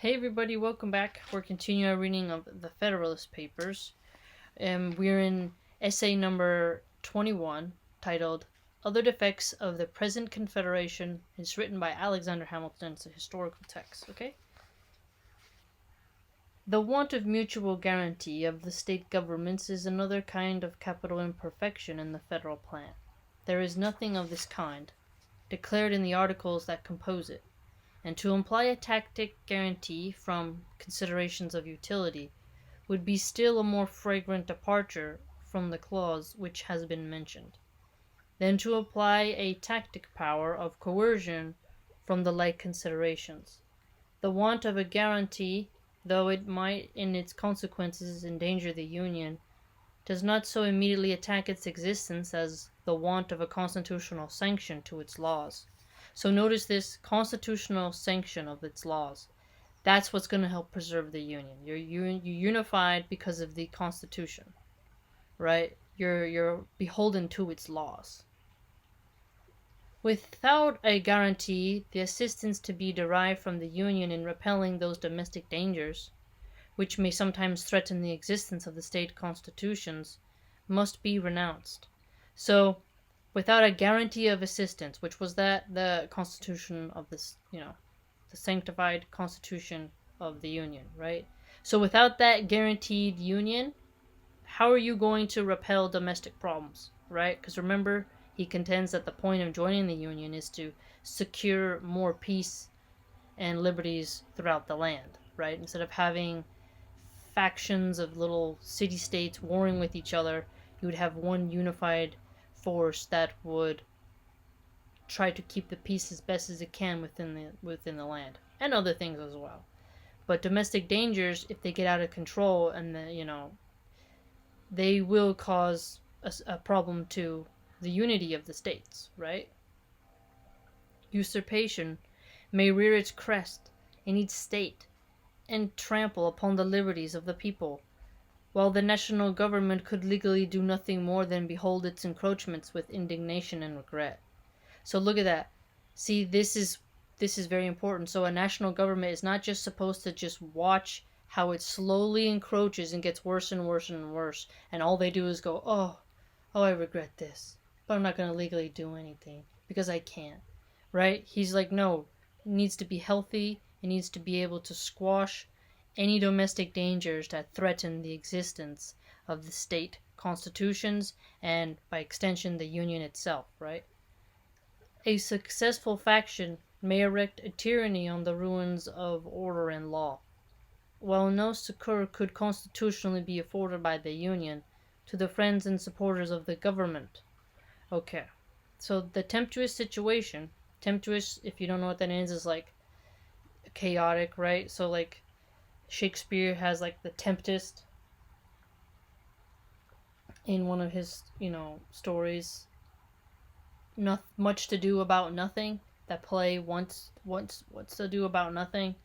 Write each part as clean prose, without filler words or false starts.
Hey everybody, welcome back. We're continuing our reading of the Federalist Papers. We're in essay number 21, titled Other Defects of the Present Confederation. It's written by Alexander Hamilton. It's a historical text, okay? The want of mutual guarantee of the state governments is another kind of capital imperfection in the federal plan. There is nothing of this kind declared in the articles that compose it, and to imply a tacit guarantee from considerations of utility would be still a more flagrant departure from the clause which has been mentioned, than to apply a tacit power of coercion from the like considerations. The want of a guarantee, though it might in its consequences endanger the Union, does not so immediately attack its existence as the want of a constitutional sanction to its laws. So notice this constitutional sanction of its laws. That's what's going to help preserve the Union. You're unified because of the Constitution, right? You're beholden to its laws. Without a guarantee, the assistance to be derived from the Union in repelling those domestic dangers, which may sometimes threaten the existence of the state constitutions, must be renounced. So, without a guarantee of assistance, which was the constitution of this, the sanctified constitution of the Union, right? So without that guaranteed union, how are you going to repel domestic problems, right? Because remember, he contends that the point of joining the Union is to secure more peace and liberties throughout the land, right? Instead of having factions of little city-states warring with each other, you would have one unified force that would try to keep the peace as best as it can within the land, and other things as well. But domestic dangers, if they get out of control, and they will cause a problem to the unity of the states, right? Usurpation may rear its crest in each state and trample upon the liberties of the people, while the national government could legally do nothing more than behold its encroachments with indignation and regret. So look at that. See, this is very important. So a national government is not just supposed to just watch how it slowly encroaches and gets worse and worse and worse, and all they do is go, oh, I regret this, but I'm not going to legally do anything because I can't, right? He's like, no, it needs to be healthy. It needs to be able to squash any domestic dangers that threaten the existence of the state constitutions and, by extension, the Union itself, right? A successful faction may erect a tyranny on the ruins of order and law, while no succor could constitutionally be afforded by the Union to the friends and supporters of the government. Okay, so the tempestuous situation, tempestuous, if you don't know what that means, is like chaotic, right? So like Shakespeare has like the Tempest in one of his, stories. Not much to do about nothing. That play wants to do about nothing.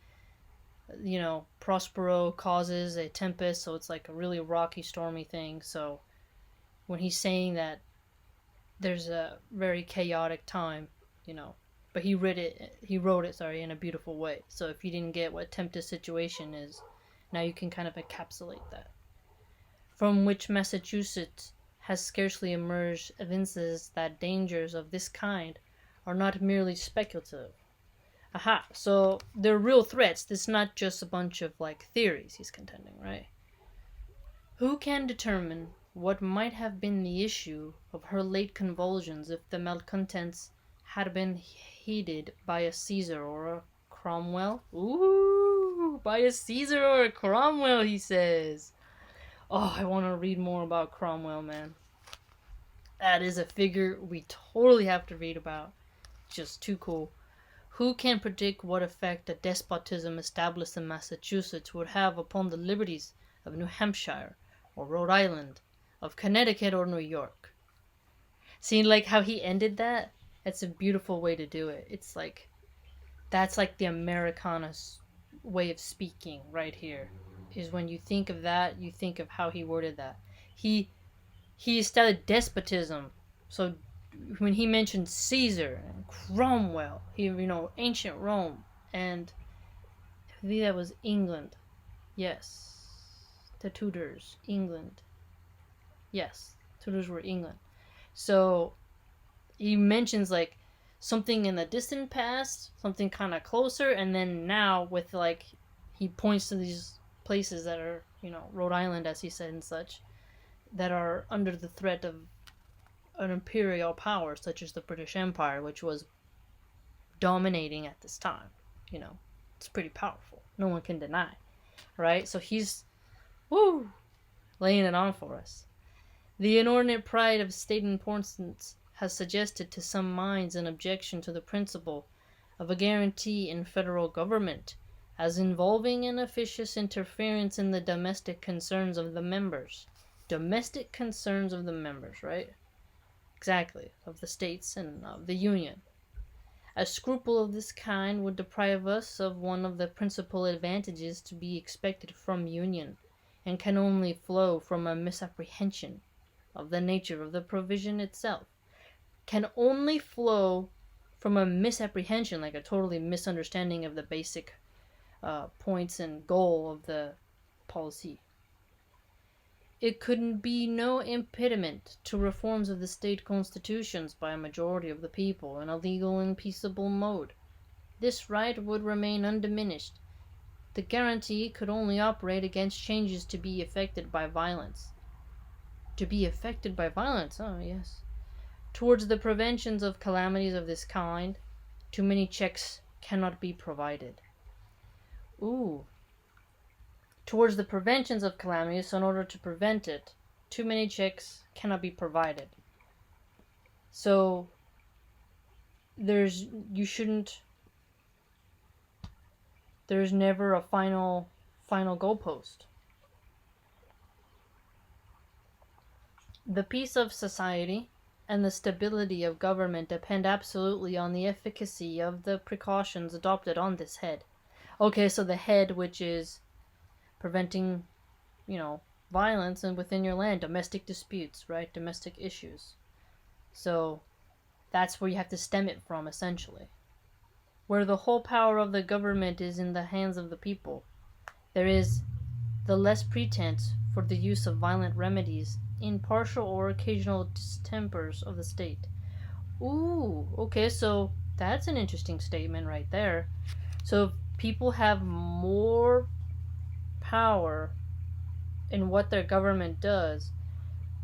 Prospero causes a tempest, so it's like a really rocky, stormy thing. So when he's saying that there's a very chaotic time, but he wrote it, in a beautiful way. So if you didn't get what tempest situation is, now you can kind of encapsulate that. From which Massachusetts has scarcely emerged evinces that dangers of this kind are not merely speculative. Aha, so they're real threats. This is not just a bunch of theories he's contending, right? Who can determine what might have been the issue of her late convulsions if the malcontents had been heeded by a Caesar or a Cromwell? Ooh, by a Caesar or a Cromwell, he says. Oh, I want to read more about Cromwell, man. That is a figure we totally have to read about. Just too cool. Who can predict what effect a despotism established in Massachusetts would have upon the liberties of New Hampshire or Rhode Island, of Connecticut or New York? See, how he ended that? That's a beautiful way to do it. It's that's the Americana way of speaking right here. Is when you think of that, you think of how he worded that. He established despotism. So when he mentioned Caesar and Cromwell, ancient Rome, and believe that was England. Yes. The Tudors. England. Yes. Tudors were England. So he mentions like something in the distant past, something kind of closer, and then now with like he points to these places that are, Rhode Island, as he said, and such, that are under the threat of an imperial power such as the British Empire, which was dominating at this time. It's pretty powerful. No one can deny, right? So he's, laying it on for us. The inordinate pride of state importance has suggested to some minds an objection to the principle of a guarantee in federal government as involving an officious interference in the domestic concerns of the members. Domestic concerns of the members, right? Exactly, of the states and of the Union. A scruple of this kind would deprive us of one of the principal advantages to be expected from union, and can only flow from a misapprehension of the nature of the provision itself. Can only flow from a misapprehension, like a totally misunderstanding of the basic points and goal of the policy. It could be no impediment to reforms of the state constitutions by a majority of the people in a legal and peaceable mode. This right would remain undiminished. The guarantee could only operate against changes to be effected by violence. To be effected by violence, oh yes. Towards the preventions of calamities of this kind, too many checks cannot be provided. Towards the preventions of calamities, so in order to prevent it, too many checks cannot be provided. So there's never a final goalpost. The peace of society and the stability of government depend absolutely on the efficacy of the precautions adopted on this head. Okay, so the head, which is preventing, violence and within your land, domestic disputes, right? Domestic issues. So that's where you have to stem it from, essentially. Where the whole power of the government is in the hands of the people, there is the less pretense for the use of violent remedies in partial or occasional distempers of the state. Okay, so that's an interesting statement right there. So if people have more power in what their government does,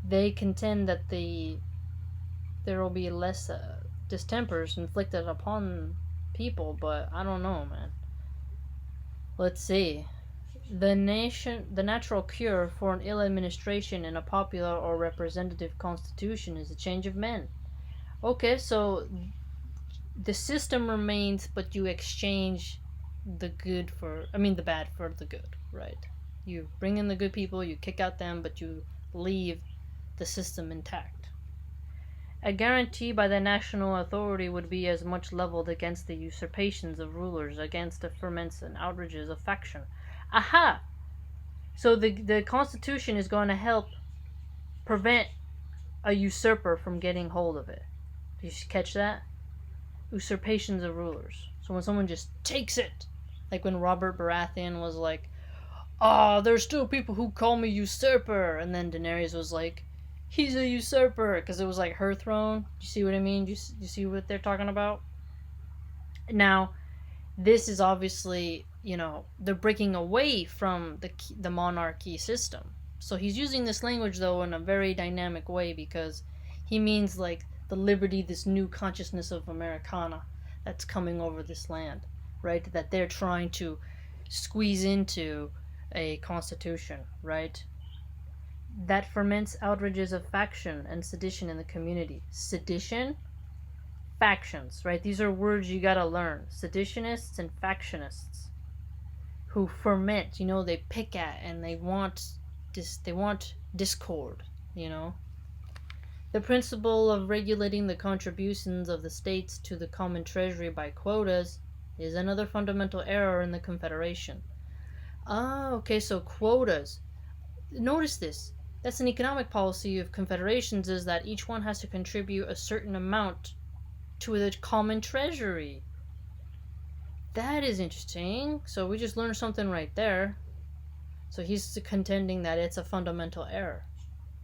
they contend that there will be less distempers inflicted upon people, but I don't know, man. Let's see. The natural cure for an ill administration in a popular or representative constitution is a change of men. Okay, so the system remains, but you exchange the bad for the good, right? You bring in the good people, you kick out them, but you leave the system intact. A guarantee by the national authority would be as much leveled against the usurpations of rulers, against the ferments and outrages of faction. Aha! So the Constitution is going to help prevent a usurper from getting hold of it. Did you catch that? Usurpations of rulers. So when someone just takes it, like when Robert Baratheon was like, there's still people who call me usurper, and then Daenerys was like, he's a usurper, because it was like her throne. You see what I mean? You see what they're talking about? Now, this is obviously, they're breaking away from the monarchy system. So he's using this language, though, in a very dynamic way, because he means like the liberty, this new consciousness of Americana that's coming over this land, right? That they're trying to squeeze into a constitution, right? That ferments outrages of faction and sedition in the community. Sedition, factions, right? These are words you gotta learn. Seditionists and factionists who ferment, they pick at and they want discord, The principle of regulating the contributions of the states to the common treasury by quotas is another fundamental error in the Confederation. Okay, so quotas. Notice this. That's an economic policy of confederations, is that each one has to contribute a certain amount to the common treasury. That is interesting. So we just learned something right there. So he's contending that it's a fundamental error.